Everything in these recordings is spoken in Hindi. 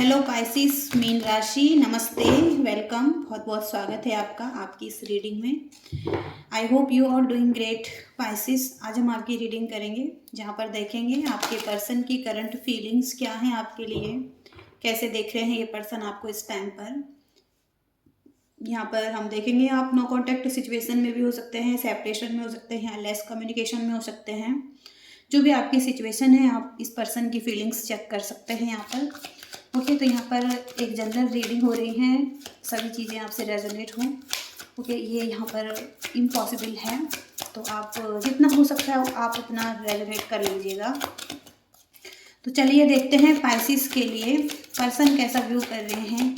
हेलो पाइसिस मीन राशि, नमस्ते, वेलकम। बहुत बहुत स्वागत है आपका आपकी इस रीडिंग में। I hope you are doing great Pisces. आज हम आपकी रीडिंग करेंगे जहाँ पर देखेंगे आपके पर्सन की करंट फीलिंग्स क्या हैं आपके लिए, कैसे देख रहे हैं ये पर्सन आपको इस टाइम पर। यहाँ पर हम देखेंगे आप नो कॉन्टैक्ट सिचुएशन में भी हो सकते हैं, सेपरेशन में हो सकते हैं, लेस कम्युनिकेशन में हो सकते हैं। जो भी आपकी सिचुएशन है आप इस पर्सन की फीलिंग्स चेक कर सकते हैं यहाँ पर। ओके, तो यहाँ पर एक जनरल रीडिंग हो रही है, सभी चीज़ें आपसे रेजोनेट हों। ओके, ये यहाँ पर इम्पॉसिबल है, तो आप जितना हो सकता है आप उतना रेजोनेट कर लीजिएगा। तो चलिए देखते हैं पाइसिस के लिए पर्सन कैसा व्यू कर रहे हैं।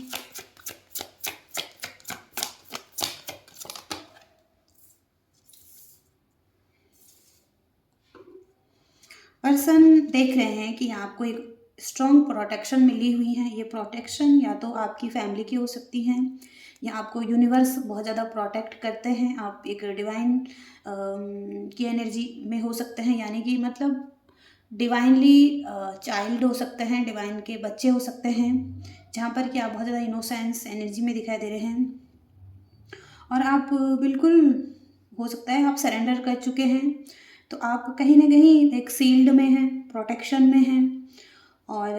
पर्सन देख रहे हैं कि आपको एक स्ट्रॉन्ग प्रोटेक्शन मिली हुई है। ये प्रोटेक्शन या तो आपकी फैमिली की हो सकती है या आपको यूनिवर्स बहुत ज़्यादा प्रोटेक्ट करते हैं। आप एक डिवाइन की एनर्जी में हो सकते हैं, यानी कि मतलब डिवाइनली चाइल्ड हो सकते हैं, डिवाइन के बच्चे हो सकते हैं, जहाँ पर कि आप बहुत ज़्यादा इनोसेंस एनर्जी में दिखाई दे रहे हैं। और आप बिल्कुल हो सकता है आप सरेंडर कर चुके हैं, तो आप कहीं ना कहीं एक सील्ड में हैं, प्रोटेक्शन में हैं। और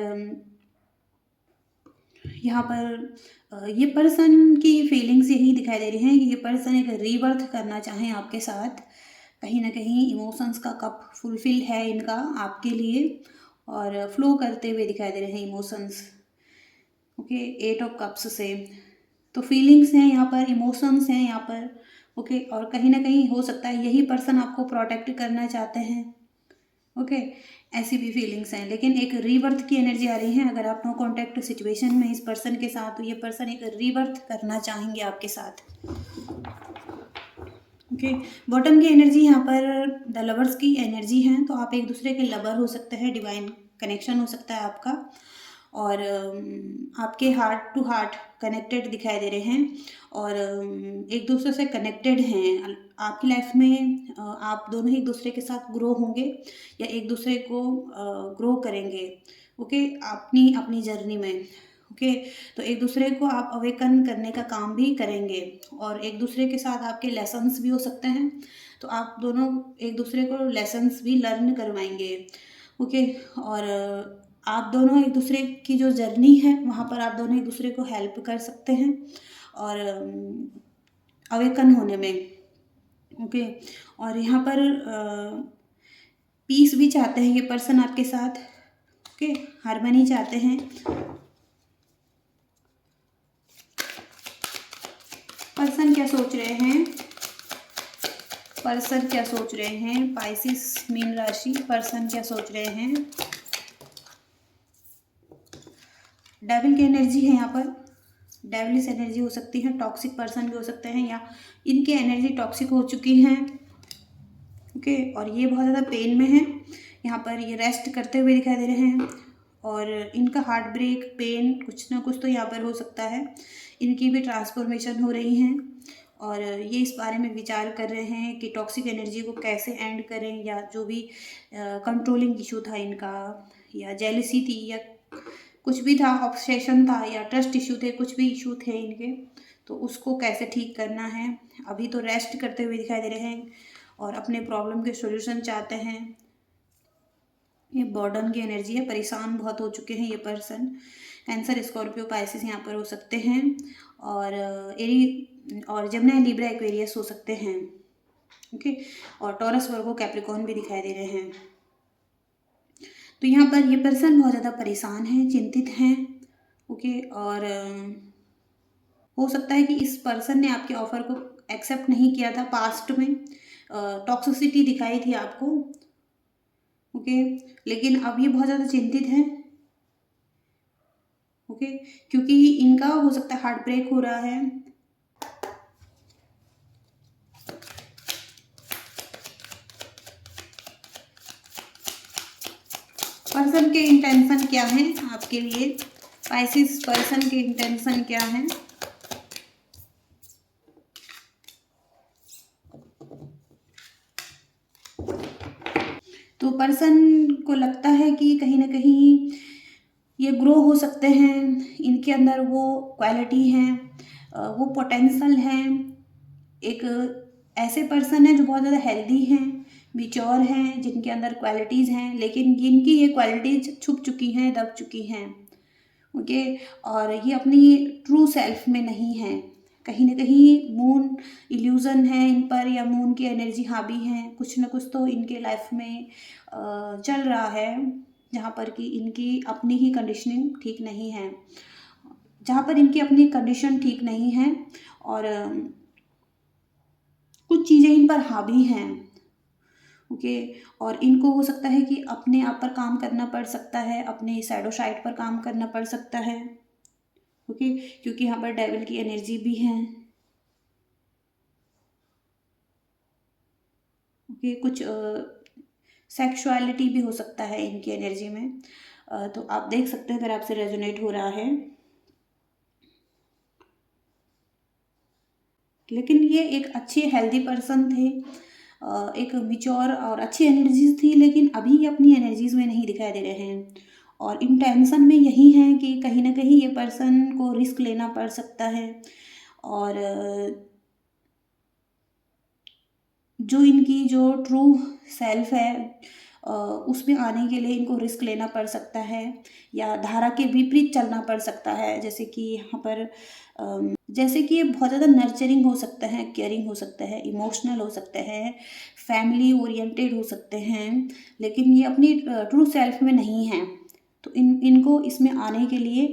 यहाँ पर ये पर्सन की फीलिंग्स यही दिखाई दे रही हैं कि ये पर्सन एक रीबर्थ करना चाहें आपके साथ। कहीं ना कहीं इमोशंस का कप फुलफिल है इनका आपके लिए और फ्लो करते हुए दिखाई दे रहे हैं इमोशंस। ओके, 8 ऑफ कप्स से तो फीलिंग्स हैं यहाँ पर, इमोशंस हैं यहाँ पर। ओके, और कहीं ना कहीं हो सकता है यही पर्सन आपको प्रोटेक्ट करना चाहते हैं। ओके, ऐसी भी फीलिंग्स हैं, लेकिन एक रीबर्थ की एनर्जी आ रही है। अगर आप नो कॉन्टैक्ट सिचुएशन में इस पर्सन के साथ, तो ये पर्सन एक रीबर्थ करना चाहेंगे आपके साथ। ओके, बॉटम की एनर्जी यहाँ पर द लवर्स की एनर्जी है, तो आप एक दूसरे के लवर हो सकते हैं, डिवाइन कनेक्शन हो सकता है आपका। और आपके हार्ट टू हार्ट कनेक्टेड दिखाई दे रहे हैं और एक दूसरे से कनेक्टेड हैं। आपकी लाइफ में आप दोनों ही एक दूसरे के साथ ग्रो होंगे या एक दूसरे को ग्रो करेंगे। ओके, अपनी अपनी जर्नी में। ओके, तो एक दूसरे को आप अवेकन करने का काम भी करेंगे और एक दूसरे के साथ आपके लेसन्स भी हो सकते हैं, तो आप दोनों एक दूसरे को लेसन्स भी लर्न करवाएंगे। ओके, और आप दोनों एक दूसरे की जो जर्नी है वहाँ पर आप दोनों एक दूसरे को हेल्प कर सकते हैं और अवेकन होने में। ओके, और यहाँ पर पीस भी चाहते हैं ये पर्सन आपके साथ। ओके, हार्मनी चाहते हैं। पर्सन क्या सोच रहे हैं, पर्सन क्या सोच रहे हैं, पाइसिस मीन राशि, पर्सन क्या सोच रहे हैं। डेविल की एनर्जी है यहाँ पर, डेविलिस एनर्जी हो सकती है, टॉक्सिक पर्सन भी हो सकते हैं या इनकी एनर्जी टॉक्सिक हो चुकी है। ओके, और ये बहुत ज़्यादा पेन में है, यहाँ पर ये रेस्ट करते हुए दिखाई दे रहे हैं और इनका हार्ट ब्रेक, पेन कुछ ना कुछ तो यहाँ पर हो सकता है। इनकी भी ट्रांसफॉर्मेशन हो रही हैं और ये इस बारे में विचार कर रहे हैं कि टॉक्सिक एनर्जी को कैसे एंड करें, या जो भी कंट्रोलिंग इशू था इनका, या जेलसी थी, या कुछ भी था, ऑब्सेशन था, या ट्रस्ट इशू थे, कुछ भी इशू थे इनके, तो उसको कैसे ठीक करना है। अभी तो रेस्ट करते हुए दिखाई दे रहे हैं और अपने प्रॉब्लम के सॉल्यूशन चाहते हैं। ये बॉर्डन की एनर्जी है, परेशान बहुत हो चुके हैं ये पर्सन। कैंसर, स्कॉर्पियो, पाइसिस यहाँ पर हो सकते हैं और एरी और जमुना, लिब्रा, एक्वेरियस हो सकते हैं। ओके, और टॉरस, वर्गो, कैप्रिकॉर्न भी दिखाई दे रहे हैं। तो यहाँ पर ये पर्सन बहुत ज़्यादा परेशान है, चिंतित हैं। ओके, और हो सकता है कि इस पर्सन ने आपके ऑफर को एक्सेप्ट नहीं किया था पास्ट में, टॉक्सिसिटी दिखाई थी आपको। ओके, लेकिन अब ये बहुत ज़्यादा चिंतित हैं। ओके, क्योंकि इनका हो सकता है हार्ट ब्रेक हो रहा है। पर्सन के इंटेंशन क्या हैं आपके लिए, पाइसिस पर्सन के इंटेंशन क्या हैं। तो पर्सन को लगता है कि कहीं ना कहीं ये ग्रो हो सकते हैं, इनके अंदर वो क्वालिटी हैं, वो पोटेंशियल हैं। एक ऐसे पर्सन हैं जो बहुत ज़्यादा हेल्दी हैं, मैच्योर हैं, जिनके अंदर क्वालिटीज़ हैं, लेकिन जिनकी ये क्वालिटीज़ छुप चुकी हैं, दब चुकी हैं। ओके। और ये अपनी ट्रू सेल्फ में नहीं है, कहीं ना कहीं मून इल्यूज़न है इन पर, या मून की एनर्जी हावी है, कुछ ना कुछ तो इनके लाइफ में चल रहा है, जहाँ पर कि इनकी अपनी ही कंडीशनिंग ठीक नहीं है, जहाँ पर इनकी अपनी कंडीशन ठीक नहीं है, और कुछ चीज़ें इन पर हावी हैं। ओके। और इनको हो सकता है कि अपने आप पर काम करना पड़ सकता है, अपने शैडो साइड पर काम करना पड़ सकता है। ओके। क्योंकि यहाँ पर डेविल की एनर्जी भी है। ओके। कुछ सेक्सुअलिटी भी हो सकता है इनकी एनर्जी में। तो आप देख सकते हैं अगर आपसे रेजोनेट हो रहा है। लेकिन ये एक अच्छे हेल्दी पर्सन थे, एक मिच्योर और अच्छी एनर्जीज थी, लेकिन अभी ये अपनी एनर्जीज में नहीं दिखाई दे रहे हैं। और इंटेंशन में यही है कि कहीं ना कहीं ये पर्सन को रिस्क लेना पड़ सकता है, और जो इनकी जो ट्रू सेल्फ है उसमें आने के लिए इनको रिस्क लेना पड़ सकता है, या धारा के विपरीत चलना पड़ सकता है। जैसे कि यहाँ पर जैसे कि ये बहुत ज़्यादा नर्चरिंग हो सकता है, केयरिंग हो सकता है, इमोशनल हो सकते हैं, फैमिली ओरिएंटेड हो सकते हैं, लेकिन ये अपनी ट्रू सेल्फ में नहीं है। तो इनको इसमें आने के लिए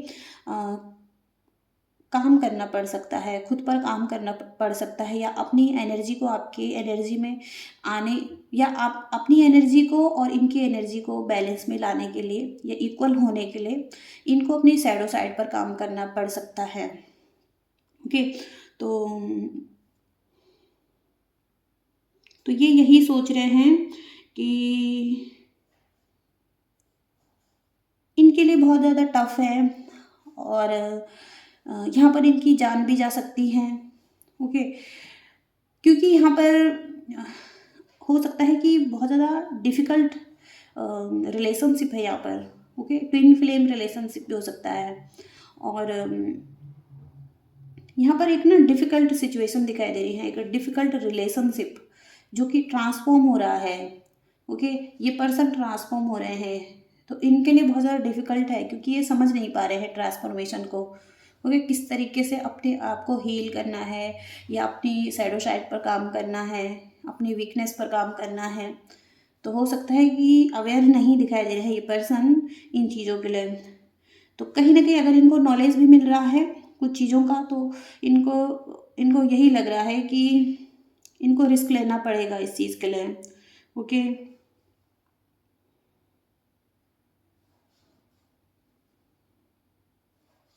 काम करना पड़ सकता है, खुद पर काम करना पड़ सकता है, या अपनी एनर्जी को आपकी एनर्जी में आने, या आप अपनी एनर्जी को और इनकी एनर्जी को बैलेंस में लाने के लिए या इक्वल होने के लिए इनको अपनी शैडो साइड पर काम करना पड़ सकता है। ओके। तो ये यही सोच रहे हैं कि इनके लिए बहुत ज़्यादा टफ है, और यहाँ पर इनकी जान भी जा सकती है। ओके। क्योंकि यहाँ पर हो सकता है कि बहुत ज़्यादा डिफ़िकल्ट रिलेशनशिप है यहाँ पर। ओके। ट्विन फ्लेम रिलेशनशिप भी हो सकता है, और यहाँ पर एक ना डिफ़िकल्ट सिचुएशन दिखाई दे रही है, एक डिफ़िकल्ट रिलेशनशिप जो कि ट्रांसफॉर्म हो रहा है। ओके। ये पर्सन ट्रांसफॉर्म हो रहे हैं, तो इनके लिए बहुत ज़्यादा डिफ़िकल्ट है, क्योंकि ये समझ नहीं पा रहे हैं ट्रांसफॉर्मेशन को। ओके। किस तरीके से अपने आप को हील करना है, या अपनी शैडो साइड पर काम करना है, अपनी वीकनेस पर काम करना है। तो हो सकता है कि अवेयर नहीं दिखाई दे रहे हैं ये पर्सन इन चीज़ों के लिए। तो कहीं ना कहीं अगर इनको नॉलेज भी मिल रहा है कुछ चीज़ों का, तो इनको इनको यही लग रहा है कि इनको रिस्क लेना पड़ेगा इस चीज़ के लिए। ओके।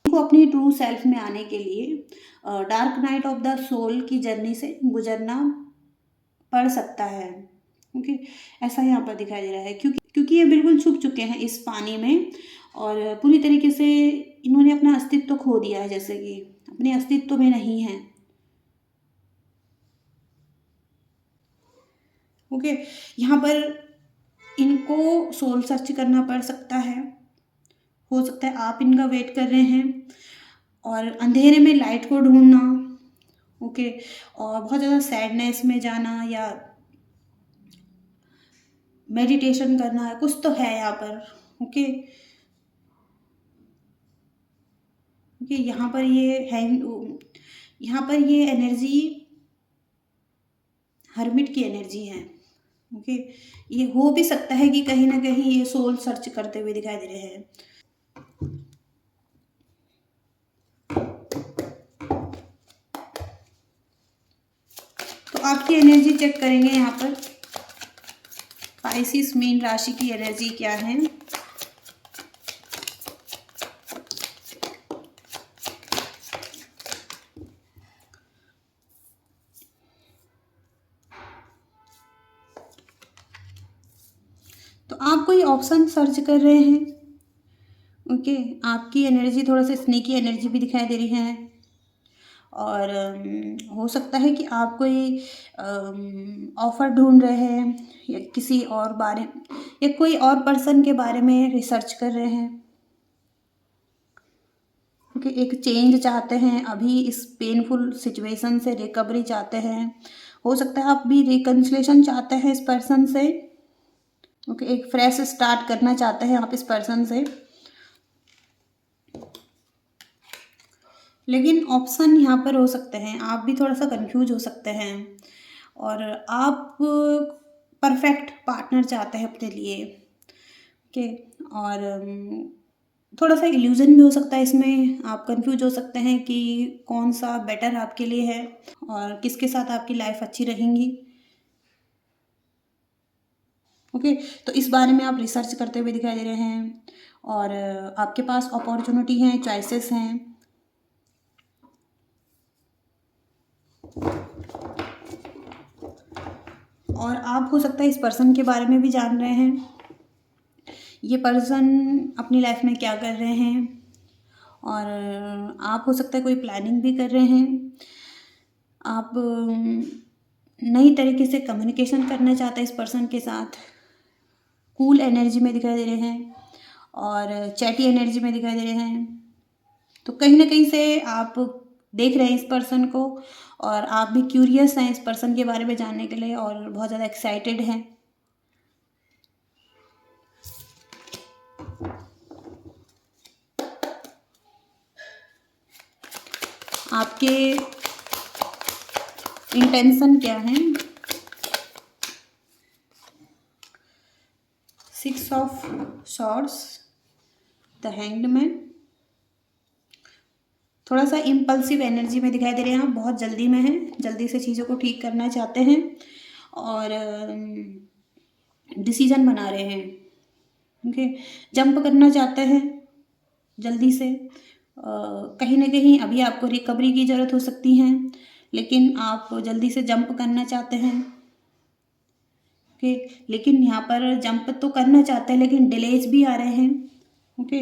इनको अपनी ट्रू सेल्फ में आने के लिए dark night of the soul की जर्नी से गुजरना पड़ सकता है। ओके। ऐसा यहाँ पर दिखाई दे रहा है, क्योंकि ये बिल्कुल छुप चुके हैं इस पानी में, और पूरी तरीके से इन्होंने अपना अस्तित्व खो दिया है, जैसे कि अपने अस्तित्व में नहीं है। ओके। यहाँ पर इनको सोल सर्च करना पड़ सकता है। हो सकता है आप इनका वेट कर रहे हैं, और अंधेरे में लाइट को ढूंढना। ओके। और बहुत ज़्यादा सैडनेस में जाना, या मेडिटेशन करना है, कुछ तो है यहाँ पर। ओके। ओके। यहाँ पर ये है, यहाँ पर ये एनर्जी हर्मिट की एनर्जी है। ओके। ये हो भी सकता है कि कहीं ना कहीं ये सोल सर्च करते हुए दिखाई दे रहे हैं। तो आपकी एनर्जी चेक करेंगे यहाँ पर, पाइसिस मीन राशि की एनर्जी क्या है। तो आप कोई ऑप्शन सर्च कर रहे हैं। ओके। आपकी एनर्जी थोड़ा सा स्नेकी एनर्जी भी दिखाई दे रही है, और हो सकता है कि आप कोई ऑफ़र ढूंढ रहे हैं, या किसी और बारे, या कोई और पर्सन के बारे में रिसर्च कर रहे हैं। ओके, एक चेंज चाहते हैं, अभी इस पेनफुल सिचुएशन से रिकवरी चाहते हैं। हो सकता है आप भी रिकन्सिलेशन चाहते हैं इस पर्सन से। ओके, एक फ्रेश स्टार्ट करना चाहते हैं आप इस पर्सन से, लेकिन ऑप्शन यहाँ पर हो सकते हैं, आप भी थोड़ा सा कंफ्यूज हो सकते हैं और आप परफेक्ट पार्टनर चाहते हैं अपने लिए। ओके, और थोड़ा सा इल्यूजन भी हो सकता है इसमें, आप कंफ्यूज हो सकते हैं कि कौन सा बेटर आपके लिए है और किसके साथ आपकी लाइफ अच्छी रहेंगी। ओके, तो इस बारे में आप रिसर्च करते हुए दिखाई दे रहे हैं और आपके पास अपॉर्चुनिटी हैं, चॉइसेस हैं। और आप हो सकता है इस पर्सन के बारे में भी जान रहे हैं, ये पर्सन अपनी लाइफ में क्या कर रहे हैं, और आप हो सकता है कोई प्लानिंग भी कर रहे हैं। आप नई तरीके से कम्युनिकेशन करना चाहते हैं इस पर्सन के साथ, कूल एनर्जी में दिखाई दे रहे हैं और चैटी एनर्जी में दिखाई दे रहे हैं। तो कहीं ना कहीं से आप देख रहे हैं इस पर्सन को और आप भी क्यूरियस हैं इस पर्सन के बारे में जानने के लिए और बहुत ज़्यादा एक्साइटेड हैं। आपके इंटेंशन क्या है? 6 of swords, the hanged man. थोड़ा सा इम्पल्सिव एनर्जी में दिखाई दे रहे हैं, आप बहुत जल्दी में हैं, जल्दी से चीज़ों को ठीक करना चाहते हैं और डिसीजन बना रहे हैं। ओके, जंप करना चाहते हैं जल्दी से। कहीं ना कहीं अभी आपको रिकवरी की ज़रूरत हो सकती है, लेकिन आप जल्दी से जंप करना चाहते हैं। ओके, लेकिन यहाँ पर जंप तो करना चाहते हैं लेकिन डिलेज भी आ रहे हैं। ओके,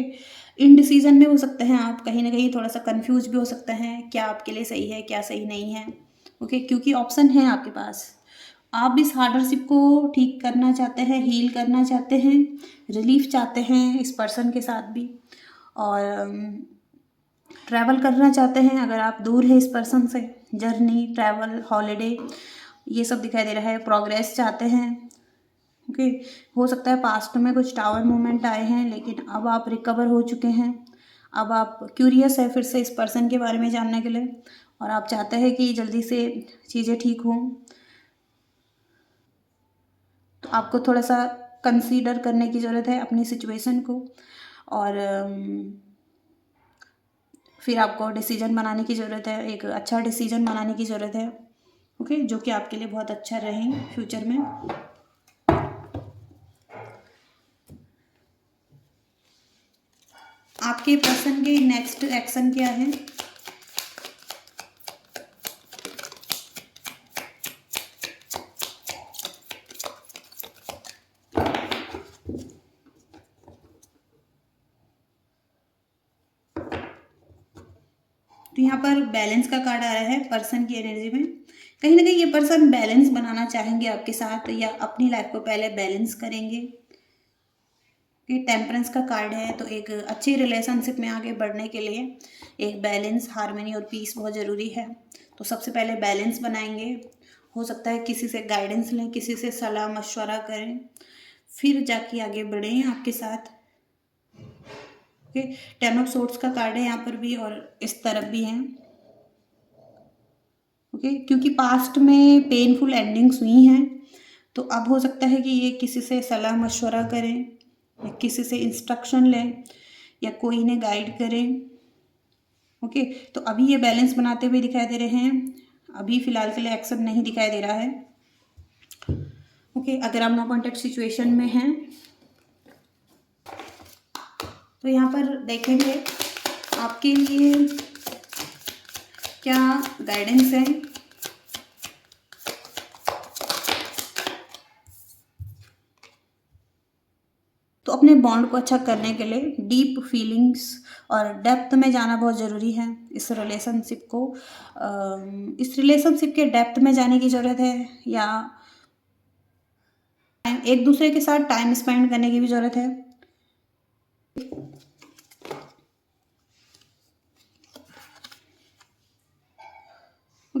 इनडिसीजन में हो सकते हैं आप, कहीं ना कहीं थोड़ा सा कंफ्यूज भी हो सकते हैं, क्या आपके लिए सही है क्या सही नहीं है। ओके, क्योंकि ऑप्शन है आपके पास, आप इस हार्डरशिप को ठीक करना चाहते हैं, हील करना चाहते हैं, रिलीफ चाहते हैं इस पर्सन के साथ भी, और ट्रैवल करना चाहते हैं अगर आप दूर हैं इस पर्सन से। जर्नी, ट्रैवल, हॉलीडे, ये सब दिखाई दे रहा है। प्रोग्रेस चाहते हैं। ओके, हो सकता है पास्ट में कुछ टावर मूवमेंट आए हैं लेकिन अब आप रिकवर हो चुके हैं। अब आप क्यूरियस है फिर से इस पर्सन के बारे में जानने के लिए और आप चाहते हैं कि जल्दी से चीज़ें ठीक हों। तो आपको थोड़ा सा कंसीडर करने की ज़रूरत है अपनी सिचुएशन को और फिर आपको डिसीजन बनाने की ज़रूरत है, एक अच्छा डिसीजन बनाने की ज़रूरत है। ओके, जो कि आपके लिए बहुत अच्छा रहे फ्यूचर में। आपके पर्सन के नेक्स्ट एक्शन क्या है? तो यहाँ पर बैलेंस का कार्ड आ रहा है पर्सन की एनर्जी में। कहीं ना कहीं ये पर्सन बैलेंस बनाना चाहेंगे आपके साथ या अपनी लाइफ को पहले बैलेंस करेंगे। ये टेम्परेंस का कार्ड है, तो एक अच्छी रिलेशनशिप में आगे बढ़ने के लिए एक बैलेंस, हार्मनी और पीस बहुत ज़रूरी है। तो सबसे पहले बैलेंस बनाएंगे। हो सकता है किसी से गाइडेंस लें, किसी से सलाह मशवरा करें, फिर जाके आगे बढ़ें आपके साथ। ओके, 10 ऑफ सोर्ड्स का कार्ड है यहाँ पर भी और इस तरफ भी है। ओके, क्योंकि पास्ट में पेनफुल एंडिंग्स हुई हैं, तो अब हो सकता है कि ये किसी से सलाह मशवरा करें या किसी से इंस्ट्रक्शन लें या कोई इन्हें गाइड करें। ओके, तो अभी ये बैलेंस बनाते हुए दिखाई दे रहे हैं, अभी फ़िलहाल के लिए एक्शन नहीं दिखाई दे रहा है। ओके, अगर आप नो कॉन्टैक्ट सिचुएशन में हैं तो यहाँ पर देखेंगे आपके लिए क्या गाइडेंस है। तो अपने बॉन्ड को अच्छा करने के लिए डीप फीलिंग्स और डेप्थ में जाना बहुत ज़रूरी है। इस रिलेशनशिप के डेप्थ में जाने की ज़रूरत है, या एक दूसरे के साथ टाइम स्पेंड करने की भी ज़रूरत है।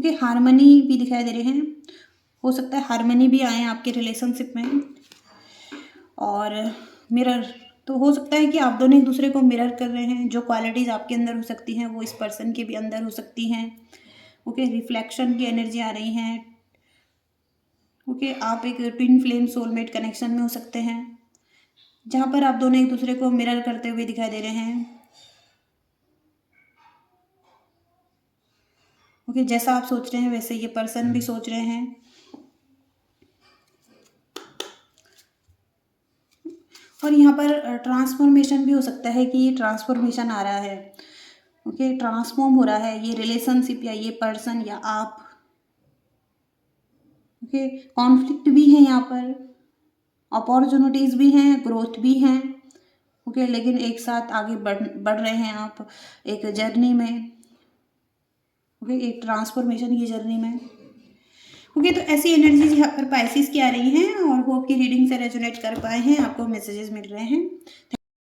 ओके, हार्मनी भी दिखाई दे रहे हैं, हो सकता है हार्मनी भी आए आपके रिलेशनशिप में। और मिरर, तो हो सकता है कि आप दोनों एक दूसरे को मिरर कर रहे हैं, जो क्वालिटीज़ आपके अंदर हो सकती हैं वो इस पर्सन के भी अंदर हो सकती हैं। ओके, रिफ्लेक्शन की एनर्जी आ रही हैं। ओके, आप एक ट्विन फ्लेम सोलमेट कनेक्शन में हो सकते हैं, जहाँ पर आप दोनों एक दूसरे को मिरर करते हुए दिखाई दे रहे हैं। ओके, जैसा आप सोच रहे हैं वैसे ये पर्सन भी सोच रहे हैं। और यहाँ पर ट्रांसफॉर्मेशन भी हो सकता है कि ये ट्रांसफॉर्मेशन आ रहा है। ओके, ट्रांसफॉर्म हो रहा है ये रिलेशनशिप या ये पर्सन या आप। ओके, कॉन्फ्लिक्ट भी है यहाँ पर, अपॉर्चुनिटीज़ भी हैं, ग्रोथ भी हैं। ओके, लेकिन एक साथ आगे बढ़ रहे हैं आप एक जर्नी में। ओके, एक ट्रांसफॉर्मेशन की जर्नी में। ओके, तो ऐसी एनर्जीज यहाँ पर पाइसिस की आ रही हैं और होप की रीडिंग से रेजोनेट कर पाए हैं, आपको मैसेजेस मिल रहे हैं।